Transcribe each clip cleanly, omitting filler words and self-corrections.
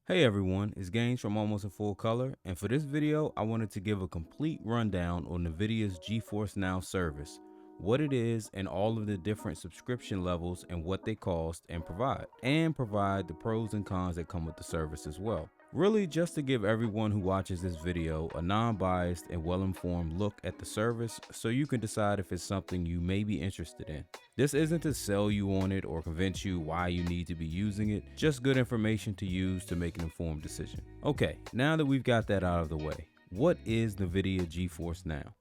Hey everyone, it's Gaines from Almost in Full Color, and for this video I wanted to give a complete rundown on Nvidia's Geforce Now service, what it is and all of the different subscription levels and what they cost and provide the pros and cons that come with the service as well. Really just to give everyone who watches this video a non-biased and well-informed look at the service so you can decide if it's something you may be interested in. This isn't to sell you on it or convince you why you need to be using it, just good information to use to make an informed decision. Okay, now that we've got that out of the way, what is Nvidia Geforce Now?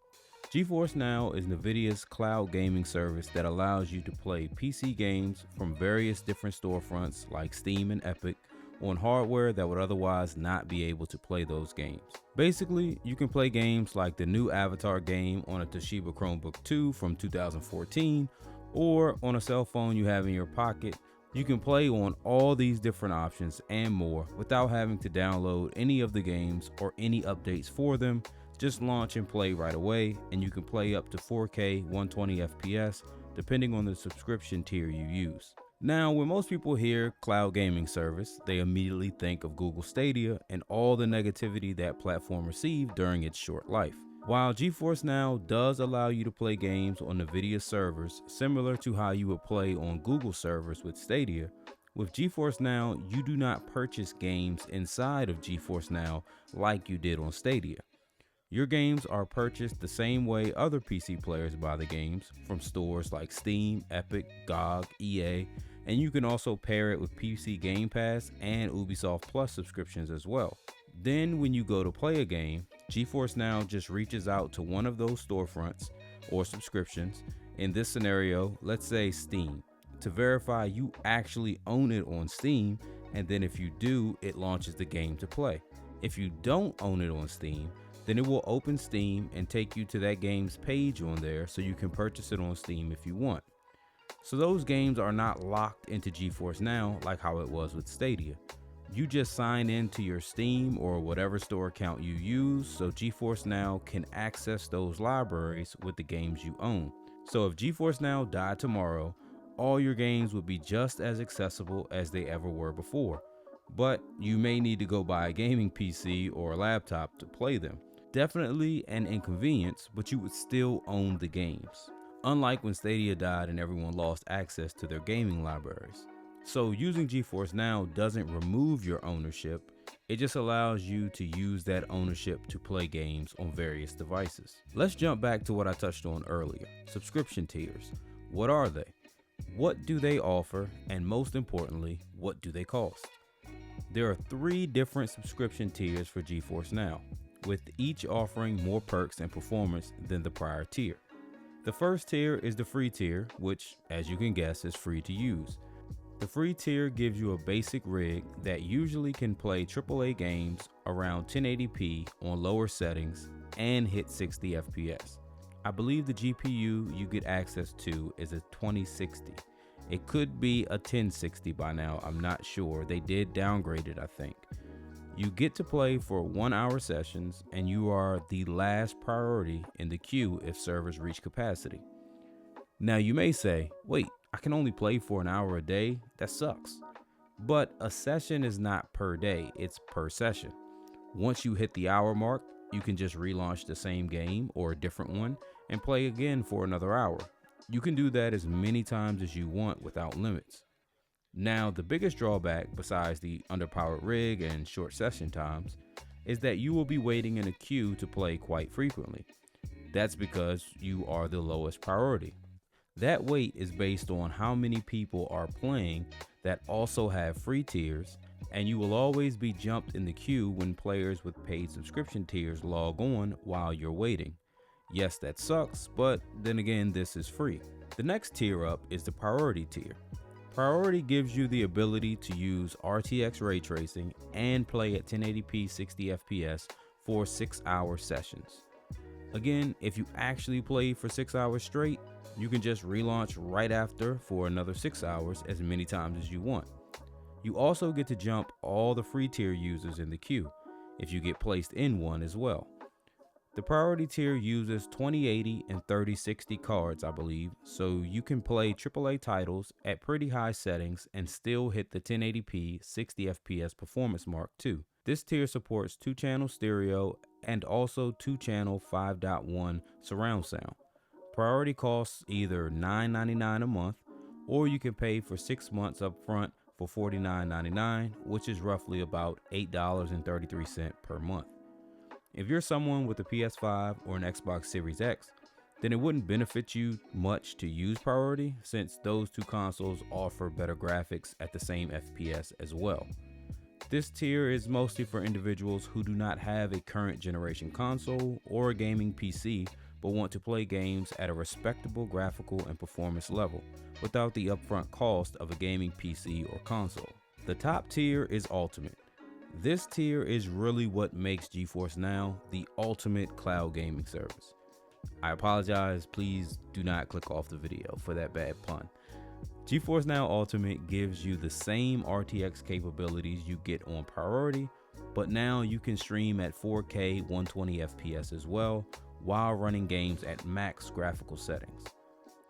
Geforce Now is Nvidia's cloud gaming service that allows you to play PC games from various different storefronts like Steam and Epic on hardware that would otherwise not be able to play those games. Basically, you can play games like the new Avatar game on a Toshiba Chromebook 2 from 2014, or on a cell phone you have in your pocket. You can play on all these different options and more without having to download any of the games or any updates for them. Just launch and play right away, and you can play up to 4K 120 FPS depending on the subscription tier you use. Now, when most people hear cloud gaming service, they immediately think of Google Stadia and all the negativity that platform received during its short life. While Geforce Now does allow you to play games on Nvidia servers similar to how you would play on Google servers with Stadia, with Geforce Now you do not purchase games inside of Geforce Now like you did on Stadia. Your games are purchased the same way other PC players buy the games, from stores like Steam, Epic, GOG, EA, and you can also pair it with PC Gamepass and Ubisoft Plus subscriptions as well. Then when you go to play a game, Geforce Now just reaches out to one of those storefronts or subscriptions, in this scenario, let's say Steam, to verify you actually own it on Steam, and then if you do, it launches the game to play. If you don't own it on Steam, then it will open Steam and take you to that game's page on there so you can purchase it on Steam if you want. So those games are not locked into Geforce Now like how it was with Stadia. You just sign in to your Steam or whatever store account you use so Geforce Now can access those libraries with the games you own. So if Geforce Now died tomorrow, all your games would be just as accessible as they ever were before. But you may need to go buy a gaming PC or a laptop to play them. Definitely an inconvenience, but you would still own the games. Unlike when Stadia died and everyone lost access to their gaming libraries. So using Geforce Now doesn't remove your ownership, it just allows you to use that ownership to play games on various devices. Let's jump back to what I touched on earlier, subscription tiers. What are they? What do they offer? And most importantly, what do they cost? There are 3 different subscription tiers for Geforce Now, with each offering more perks and performance than the prior tier. The first tier is the free tier, which, as you can guess, is free to use. The free tier gives you a basic rig that usually can play AAA games around 1080p on lower settings and hit 60 FPS. I believe the GPU you get access to is a 2060. It could be a 1060 by now, I'm not sure. They did downgrade it, I think. You get to play for 1-hour sessions, and you are the last priority in the queue if servers reach capacity. Now you may say, wait, I can only play for an hour a day? That sucks. But a session is not per day, it's per session. Once you hit the hour mark, you can just relaunch the same game or a different one and play again for another hour. You can do that as many times as you want without limits. Now, the biggest drawback, besides the underpowered rig and short session times, is that you will be waiting in a queue to play quite frequently. That's because you are the lowest priority. That wait is based on how many people are playing that also have free tiers, and you will always be jumped in the queue when players with paid subscription tiers log on while you're waiting. Yes, that sucks, but then again, this is free. The next tier up is the priority tier. Priority gives you the ability to use RTX ray tracing and play at 1080p 60 FPS for 6-hour sessions. Again, if you actually play for 6 hours straight, you can just relaunch right after for another 6 hours as many times as you want. You also get to jump all the free tier users in the queue if you get placed in one as well. The priority tier uses 2080 and 3060 cards, I believe, so you can play AAA titles at pretty high settings and still hit the 1080p 60 FPS performance mark too. This tier supports 2-channel stereo and also 2-channel 5.1 surround sound. Priority costs either $9.99 a month, or you can pay for 6 months up front for $49.99, which is roughly about $8.33 per month. If you're someone with a PS5 or an Xbox Series X, then it wouldn't benefit you much to use priority, since those two consoles offer better graphics at the same FPS as well. This tier is mostly for individuals who do not have a current generation console or a gaming PC, but want to play games at a respectable graphical and performance level without the upfront cost of a gaming PC or console. The top tier is Ultimate. This tier is really what makes GeForce Now the ultimate cloud gaming service. I apologize, please do not click off the video for that bad pun. GeForce Now Ultimate gives you the same RTX capabilities you get on Priority, but now you can stream at 4K 120 FPS as well, while running games at max graphical settings.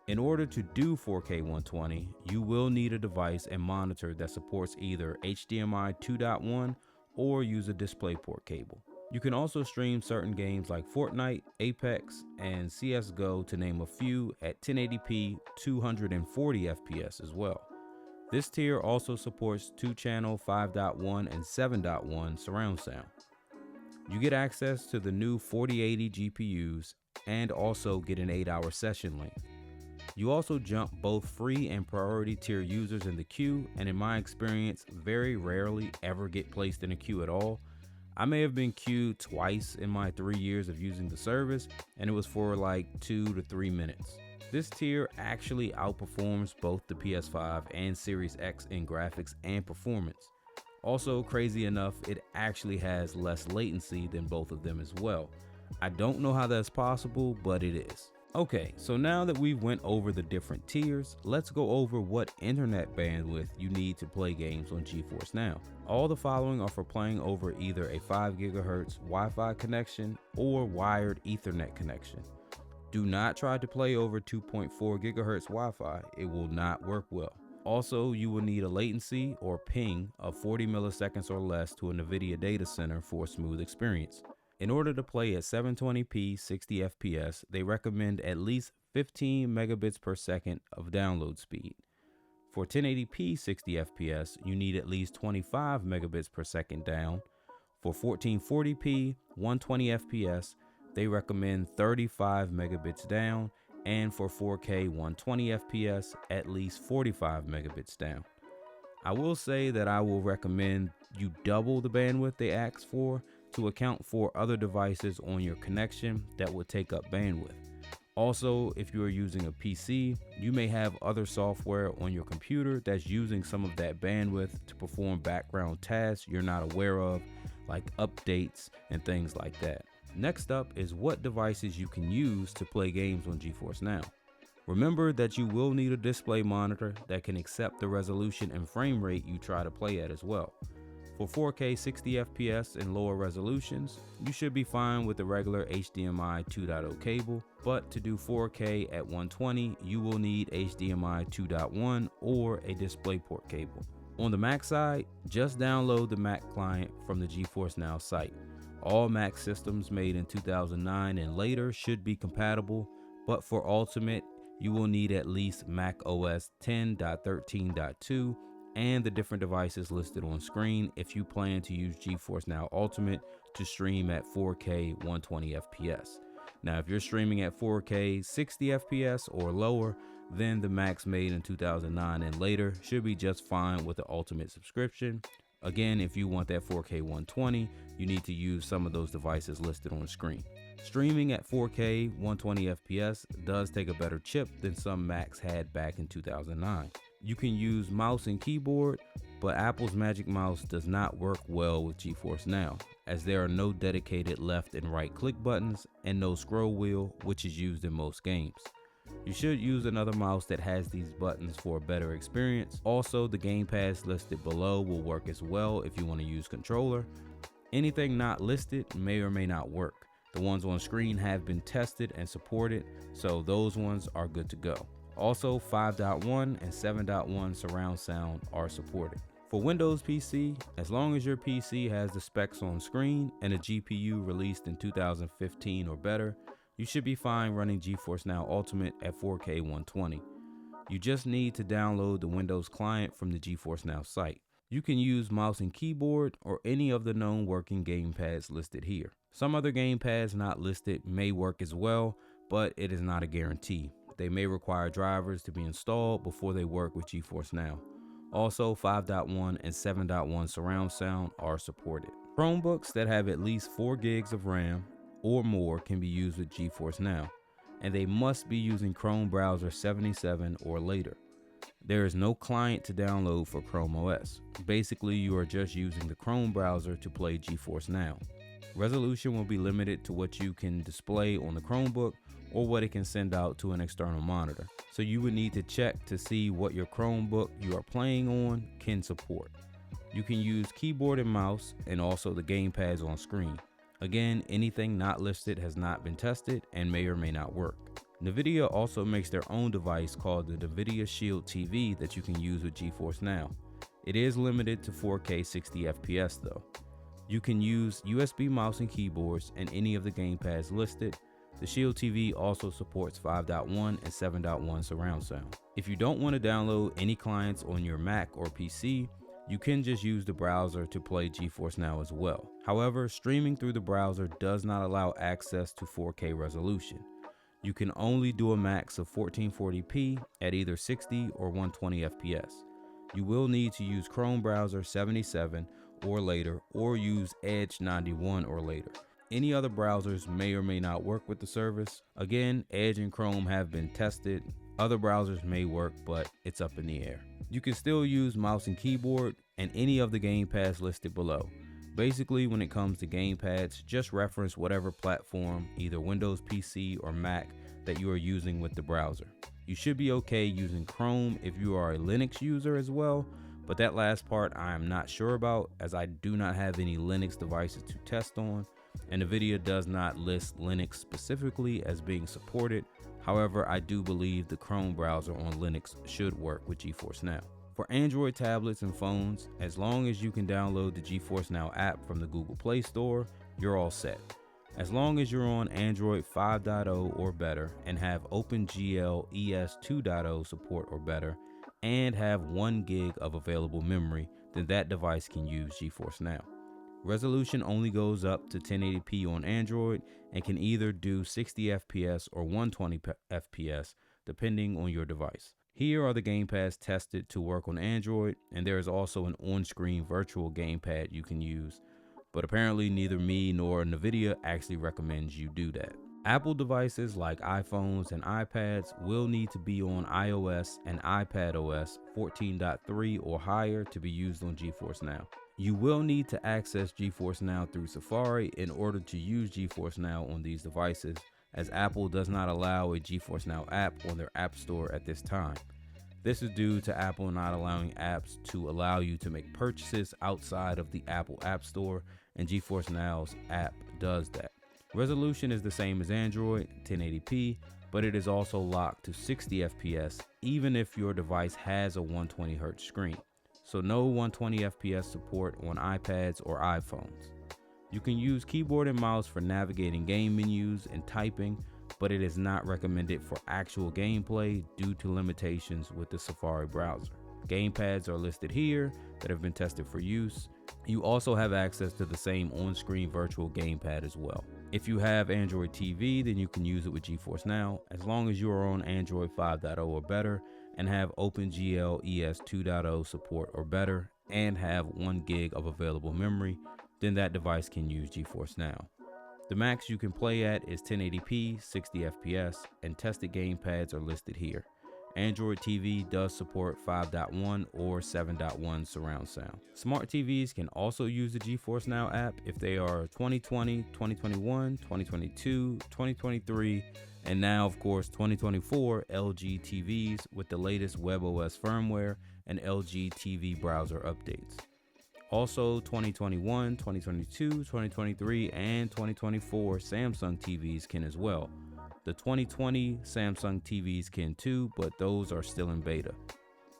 In order to do 4K 120, you will need a device and monitor that supports either HDMI 2.1 or use a DisplayPort cable. You can also stream certain games like Fortnite, Apex, and CSGO, to name a few, at 1080p 240 FPS as well. This tier also supports 2-channel 5.1 and 7.1 surround sound. You get access to the new 4080 GPUs and also get an 8-hour session length. You also jump both free and priority tier users in the queue, and in my experience, very rarely ever get placed in a queue at all. I may have been queued twice in my 3 years of using the service, and it was for like 2 to 3 minutes. This tier actually outperforms both the PS5 and Series X in graphics and performance. Also, crazy enough, it actually has less latency than both of them as well. I don't know how that's possible, but it is. Okay, so now that we've went over the different tiers, let's go over what internet bandwidth you need to play games on GeForce Now. All the following are for playing over either a 5 GHz Wi-Fi connection or wired Ethernet connection. Do not try to play over 2.4 GHz Wi-Fi, it will not work well. Also, you will need a latency or ping of 40 milliseconds or less to a Nvidia data center for a smooth experience. In order to play at 720p 60 FPS, they recommend at least 15 megabits per second of download speed. For 1080p 60 FPS, you need at least 25 megabits per second down. For 1440p 120 FPS, they recommend 35 megabits down, and for 4K 120 FPS, at least 45 megabits down. I will say that I will recommend you double the bandwidth they ask for to account for other devices on your connection that will take up bandwidth. Also, if you are using a PC, you may have other software on your computer that's using some of that bandwidth to perform background tasks you're not aware of, like updates and things like that. Next up is what devices you can use to play games on GeForce Now. Remember that you will need a display monitor that can accept the resolution and frame rate you try to play at as well. For 4K 60 FPS and lower resolutions, you should be fine with the regular HDMI 2.0 cable, but to do 4K at 120, you will need HDMI 2.1 or a DisplayPort cable. On the Mac side, just download the Mac client from the GeForce Now site. All Mac systems made in 2009 and later should be compatible, but for Ultimate, you will need at least Mac OS 10.13.2 and the different devices listed on screen if you plan to use GeForce Now Ultimate to stream at 4K 120 FPS. Now, if you're streaming at 4K 60 FPS or lower, then the Macs made in 2009 and later should be just fine with the Ultimate subscription. Again, if you want that 4K 120, you need to use some of those devices listed on the screen. Streaming at 4K 120 FPS does take a better chip than some Macs had back in 2009. You can use mouse and keyboard, but Apple's Magic Mouse does not work well with GeForce Now, as there are no dedicated left and right click buttons and no scroll wheel, which is used in most games. You should use another mouse that has these buttons for a better experience. Also, the Gamepass listed below will work as well if you want to use controller. Anything not listed may or may not work. The ones on screen have been tested and supported, so those ones are good to go. Also, 5.1 and 7.1 surround sound are supported. For Windows PC, as long as your PC has the specs on screen and a GPU released in 2015 or better, you should be fine running GeForce Now Ultimate at 4K 120. You just need to download the Windows client from the GeForce Now site. You can use mouse and keyboard or any of the known working gamepads listed here. Some other gamepads not listed may work as well, but it is not a guarantee. They may require drivers to be installed before they work with GeForce Now. Also, 5.1 and 7.1 surround sound are supported. Chromebooks that have at least 4 gigs of RAM or more can be used with GeForce Now, and they must be using Chrome browser 77 or later. There is no client to download for Chrome OS. Basically, you are just using the Chrome browser to play GeForce Now. Resolution will be limited to what you can display on the Chromebook or what it can send out to an external monitor. So you would need to check to see what your Chromebook you are playing on can support. You can use keyboard and mouse and also the gamepads on screen. Again, anything not listed has not been tested and may or may not work. Nvidia also makes their own device called the Nvidia Shield TV that you can use with GeForce Now. It is limited to 4K 60 FPS though. You can use USB mouse and keyboards and any of the gamepads listed. The Shield TV also supports 5.1 and 7.1 surround sound. If you don't want to download any clients on your Mac or PC, you can just use the browser to play GeForce Now as well. However, streaming through the browser does not allow access to 4K resolution. You can only do a max of 1440p at either 60 or 120 FPS. You will need to use Chrome browser 77 or later, or use Edge 91 or later. Any other browsers may or may not work with the service. Again, Edge and Chrome have been tested. Other browsers may work, but it's up in the air. You can still use mouse and keyboard and any of the gamepads listed below. Basically, when it comes to gamepads, just reference whatever platform, either Windows PC or Mac, that you are using with the browser. You should be okay using Chrome if you are a Linux user as well, but that last part I am not sure about, as I do not have any Linux devices to test on, and Nvidia does not list Linux specifically as being supported. However, I do believe the Chrome browser on Linux should work with GeForce Now. For Android tablets and phones, as long as you can download the GeForce Now app from the Google Play Store, you're all set. As long as you're on Android 5.0 or better and have OpenGL ES 2.0 support or better and have 1 gig of available memory, then that device can use GeForce Now. Resolution only goes up to 1080p on Android and can either do 60 FPS or 120 FPS depending on your device. Here are the gamepads tested to work on Android, and there is also an on-screen virtual gamepad you can use, but apparently neither me nor Nvidia actually recommends you do that. Apple devices like iPhones and iPads will need to be on iOS and iPadOS 14.3 or higher to be used on GeForce Now. You will need to access GeForce Now through Safari in order to use GeForce Now on these devices, as Apple does not allow a GeForce Now app on their App Store at this time. This is due to Apple not allowing apps to allow you to make purchases outside of the Apple App Store, and GeForce Now's app does that. Resolution is the same as Android, 1080p, but it is also locked to 60 FPS even if your device has a 120Hz screen. So no 120 FPS support on iPads or iPhones. You can use keyboard and mouse for navigating game menus and typing, but it is not recommended for actual gameplay due to limitations with the Safari browser. Gamepads are listed here that have been tested for use. You also have access to the same on-screen virtual gamepad as well. If you have Android TV, then you can use it with GeForce Now, as long as you are on Android 5.0 or better and have OpenGL ES 2.0 support or better and have 1 gig of available memory, then that device can use GeForce Now. The max you can play at is 1080p, 60 FPS, and tested gamepads are listed here. Android TV does support 5.1 or 7.1 surround sound. Smart TVs can also use the GeForce Now app if they are 2020, 2021, 2022, 2023, and now of course 2024 LG TVs with the latest WebOS firmware and LG TV browser updates. Also, 2021, 2022, 2023, and 2024 Samsung TVs can as well. The 2020 Samsung TVs can too, but those are still in beta.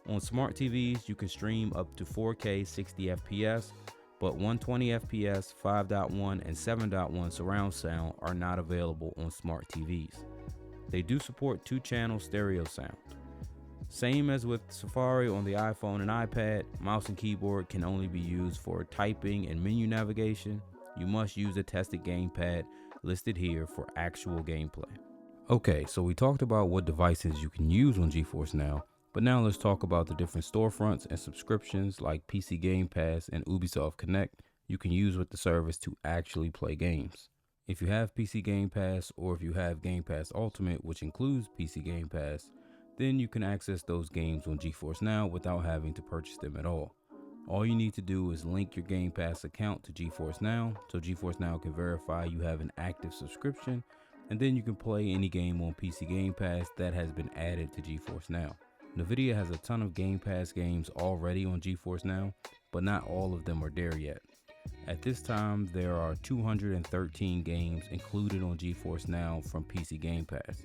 On smart TVs, you can stream up to 4K 60 FPS, but 120 FPS, 5.1, and 7.1 surround sound are not available on smart TVs. They do support 2-channel stereo sound. Same as with Safari on the iPhone and iPad, mouse and keyboard can only be used for typing and menu navigation. You must use a tested gamepad listed here for actual gameplay. Okay, so we talked about what devices you can use on GeForce Now, but now let's talk about the different storefronts and subscriptions like PC Gamepass and Ubisoft Connect you can use with the service to actually play games. If you have PC Game Pass or if you have Game Pass Ultimate, which includes PC Game Pass, then you can access those games on GeForce Now without having to purchase them at all. All you need to do is link your Game Pass account to GeForce Now, so GeForce Now can verify you have an active subscription, and then you can play any game on PC Game Pass that has been added to GeForce Now. Nvidia has a ton of Game Pass games already on GeForce Now, but not all of them are there yet. At this time, there are 213 games included on GeForce Now from PC Game Pass.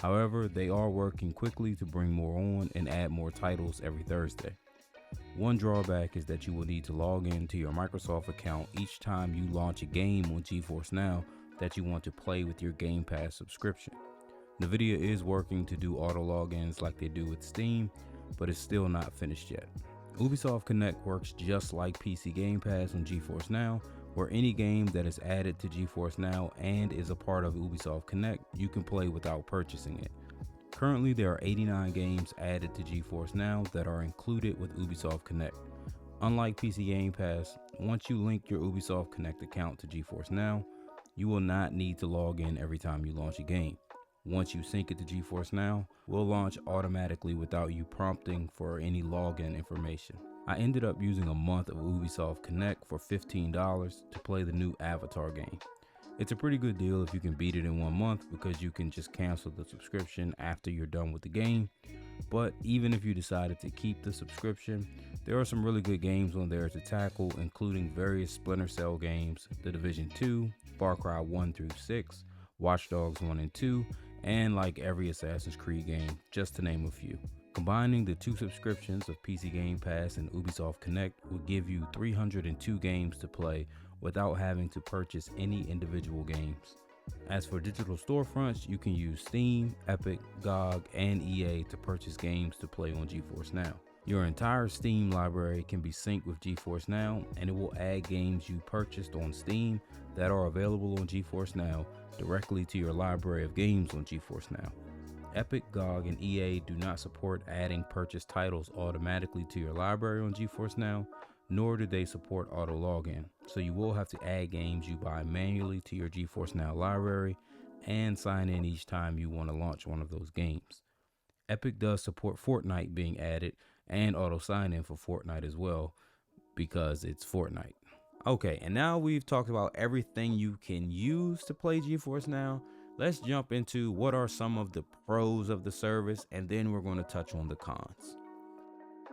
However, they are working quickly to bring more on and add more titles every Thursday. One drawback is that you will need to log into your Microsoft account each time you launch a game on GeForce Now that you want to play with your Game Pass subscription. Nvidia is working to do auto logins like they do with Steam, but it's still not finished yet. Ubisoft Connect works just like PC Game Pass on GeForce Now, where any game that is added to GeForce Now and is a part of Ubisoft Connect, you can play without purchasing it. Currently, there are 89 games added to GeForce Now that are included with Ubisoft Connect. Unlike PC Game Pass, once you link your Ubisoft Connect account to GeForce Now, you will not need to log in every time you launch a game. Once you sync it to GeForce Now, it will launch automatically without you prompting for any login information. I ended up using a month of Ubisoft Connect for $15 to play the new Avatar game. It's a pretty good deal if you can beat it in 1 month because you can just cancel the subscription after you're done with the game. But even if you decided to keep the subscription, there are some really good games on there to tackle, including various Splinter Cell games, The Division 2, Far Cry 1 through 6, Watch Dogs 1 and 2, and like every Assassin's Creed game, just to name a few. Combining the 2 subscriptions of PC Game Pass and Ubisoft Connect will give you 302 games to play without having to purchase any individual games. As for digital storefronts, you can use Steam, Epic, GOG, and EA to purchase games to play on GeForce Now. Your entire Steam library can be synced with GeForce Now, and it will add games you purchased on Steam that are available on GeForce Now directly to your library of games on GeForce Now. Epic, GOG, and EA do not support adding purchased titles automatically to your library on GeForce Now, nor do they support auto login, so you will have to add games you buy manually to your GeForce Now library and sign in each time you want to launch one of those games. Epic does support Fortnite being added and auto sign in for Fortnite as well, because it's Fortnite. Okay, and now we've talked about everything you can use to play GeForce Now. Let's jump into what are some of the pros of the service, and then we're going to touch on the cons.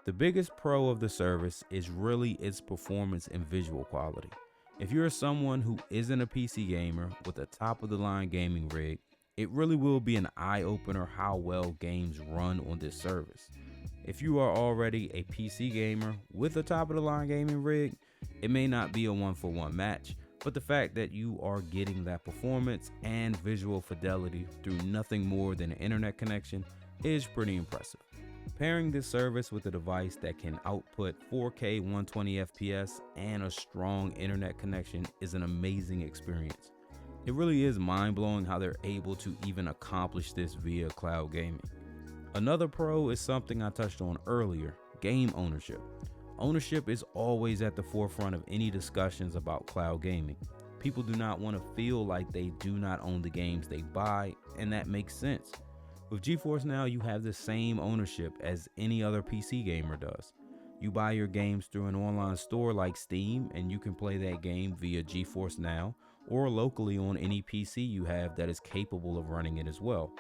The biggest pro of the service is really its performance and visual quality. If you're someone who isn't a PC gamer with a top-of-the-line gaming rig, it really will be an eye-opener how well games run on this service. If you are already a PC gamer with a top-of-the-line gaming rig, it may not be a one-for-one match, but the fact that you are getting that performance and visual fidelity through nothing more than an internet connection is pretty impressive. Pairing this service with a device that can output 4K 120 FPS and a strong internet connection is an amazing experience. It really is mind-blowing how they're able to even accomplish this via cloud gaming. Another pro is something I touched on earlier, game ownership. Ownership is always at the forefront of any discussions about cloud gaming. People do not want to feel like they do not own the games they buy, and that makes sense. With GeForce Now, you have the same ownership as any other PC gamer does. You buy your games through an online store like Steam, and you can play that game via GeForce Now or locally on any PC you have that is capable of running it as well.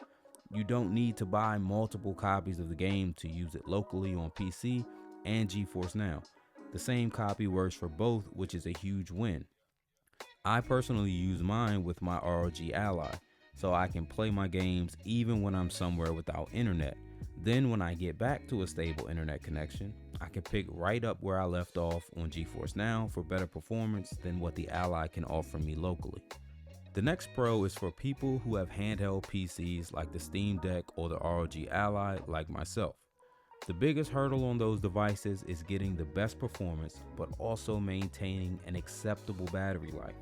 You don't need to buy multiple copies of the game to use it locally on PC and GeForce Now. The same copy works for both, which is a huge win. I personally use mine with my ROG Ally, so I can play my games even when I'm somewhere without internet. Then when I get back to a stable internet connection, I can pick right up where I left off on GeForce Now for better performance than what the Ally can offer me locally. The next pro is for people who have handheld PCs like the Steam Deck or the ROG Ally like myself. The biggest hurdle on those devices is getting the best performance, but also maintaining an acceptable battery life.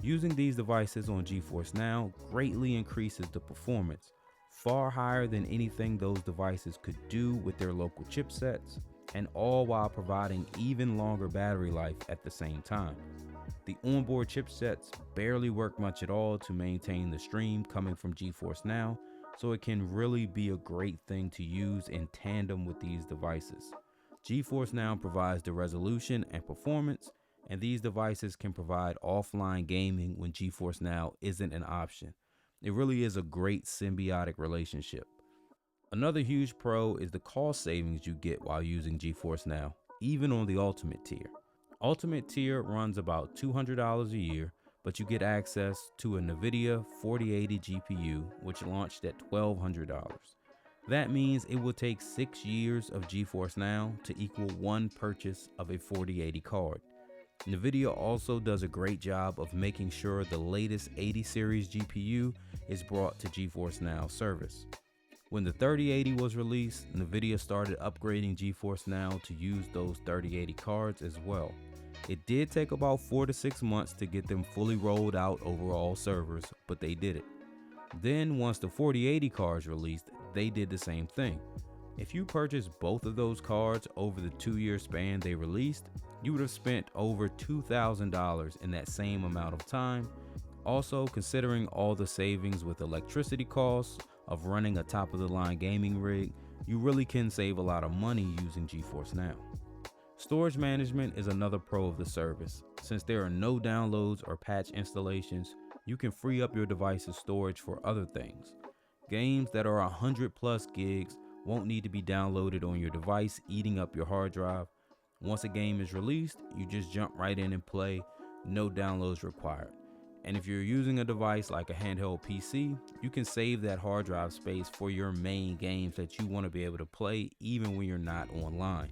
Using these devices on GeForce Now greatly increases the performance, far higher than anything those devices could do with their local chipsets, and all while providing even longer battery life at the same time. The onboard chipsets barely work much at all to maintain the stream coming from GeForce Now, so it can really be a great thing to use in tandem with these devices. GeForce Now provides the resolution and performance, and these devices can provide offline gaming when GeForce Now isn't an option. It really is a great symbiotic relationship. Another huge pro is the cost savings you get while using GeForce Now, even on the Ultimate tier. Ultimate tier runs about $200 a year, but you get access to a Nvidia 4080 GPU, which launched at $1,200. That means it will take 6 years of GeForce Now to equal one purchase of a 4080 card. Nvidia also does a great job of making sure the latest 80 series GPU is brought to GeForce Now service. When the 3080 was released, Nvidia started upgrading GeForce Now to use those 3080 cards as well. It did take about 4 to 6 months to get them fully rolled out over all servers, but they did it. Then once the 4080 cards released, they did the same thing. If you purchased both of those cards over the 2-year span they released, you would have spent over $2,000 in that same amount of time. Also, considering all the savings with electricity costs of running a top-of-the-line gaming rig, you really can save a lot of money using GeForce Now. Storage management is another pro of the service. Since there are no downloads or patch installations, you can free up your device's storage for other things. Games that are 100 plus gigs won't need to be downloaded on your device, eating up your hard drive. Once a game is released, you just jump right in and play, no downloads required. And if you're using a device like a handheld PC, you can save that hard drive space for your main games that you want to be able to play even when you're not online.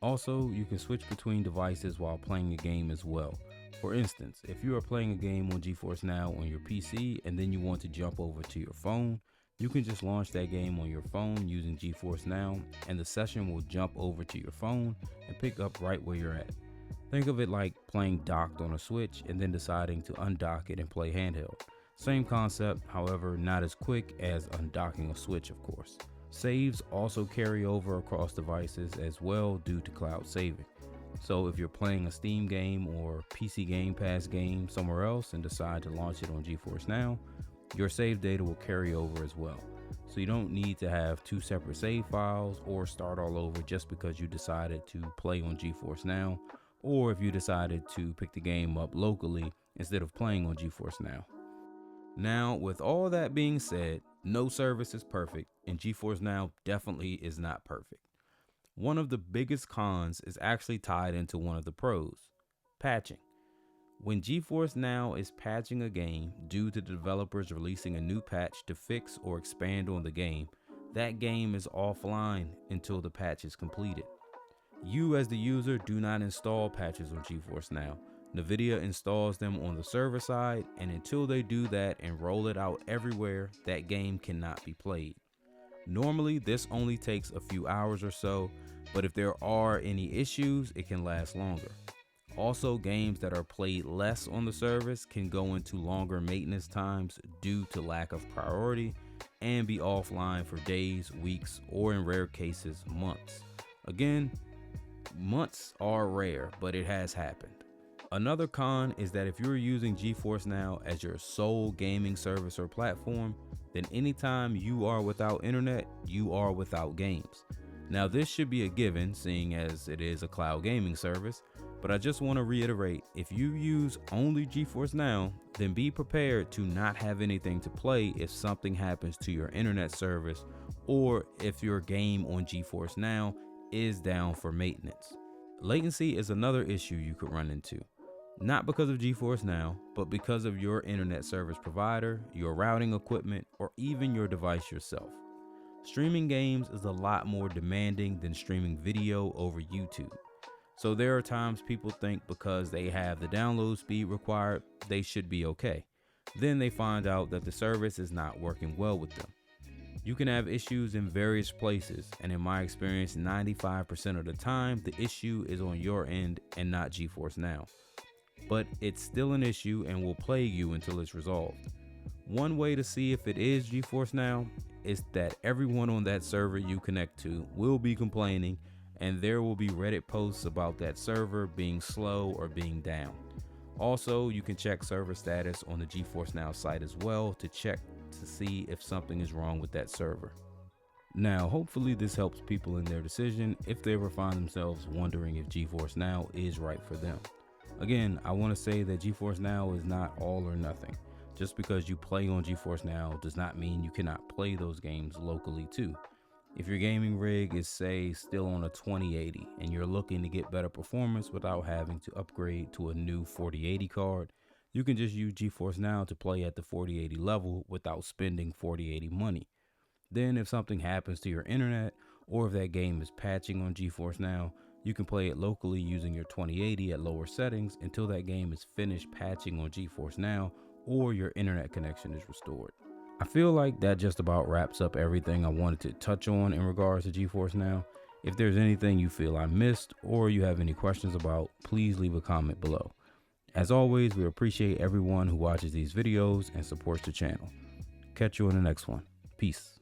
Also, you can switch between devices while playing a game as well. For instance, if you are playing a game on GeForce Now on your PC and then you want to jump over to your phone, you can just launch that game on your phone using GeForce Now, and the session will jump over to your phone and pick up right where you're at. Think of it like playing docked on a Switch and then deciding to undock it and play handheld. Same concept, however, not as quick as undocking a Switch, of course. Saves also carry over across devices as well due to cloud saving. So if you're playing a Steam game or PC Gamepass game somewhere else and decide to launch it on GeForce Now, your save data will carry over as well. So you don't need to have 2 separate save files or start all over just because you decided to play on GeForce Now, or if you decided to pick the game up locally instead of playing on GeForce Now. Now, with all that being said, no service is perfect, and GeForce Now definitely is not perfect. One of the biggest cons is actually tied into one of the pros: patching. When GeForce Now is patching a game due to the developers releasing a new patch to fix or expand on the game, that game is offline until the patch is completed. You as the user do not install patches on GeForce Now. Nvidia installs them on the server side, and until they do that and roll it out everywhere, that game cannot be played. Normally, this only takes a few hours or so, but if there are any issues, it can last longer. Also, games that are played less on the service can go into longer maintenance times due to lack of priority and be offline for days, weeks, or in rare cases, months. Again, months are rare, but it has happened. Another con is that if you're using GeForce Now as your sole gaming service or platform, then anytime you are without internet, you are without games. Now, this should be a given, seeing as it is a cloud gaming service, but I just want to reiterate, if you use only GeForce Now, then be prepared to not have anything to play if something happens to your internet service, or if your game on GeForce Now is down for maintenance. Latency is another issue you could run into. Not because of GeForce Now, but because of your internet service provider, your routing equipment, or even your device yourself. Streaming games is a lot more demanding than streaming video over YouTube. So there are times people think because they have the download speed required, they should be okay. Then they find out that the service is not working well with them. You can have issues in various places, and in my experience, 95% of the time, the issue is on your end and not GeForce Now. But it's still an issue and will plague you until it's resolved. One way to see if it is GeForce Now is that everyone on that server you connect to will be complaining, and there will be Reddit posts about that server being slow or being down. Also, you can check server status on the GeForce Now site as well to check to see if something is wrong with that server. Now, hopefully this helps people in their decision if they ever find themselves wondering if GeForce Now is right for them. Again, I want to say that GeForce Now is not all or nothing. Just because you play on GeForce Now does not mean you cannot play those games locally too. If your gaming rig is, say, still on a 2080 and you're looking to get better performance without having to upgrade to a new 4080 card, you can just use GeForce Now to play at the 4080 level without spending 4080 money. Then if something happens to your internet, or if that game is patching on GeForce Now, you can play it locally using your 2080 at lower settings until that game is finished patching on GeForce Now or your internet connection is restored. I feel like that just about wraps up everything I wanted to touch on in regards to GeForce Now. If there's anything you feel I missed or you have any questions about, please leave a comment below. As always, we appreciate everyone who watches these videos and supports the channel. Catch you in the next one. Peace.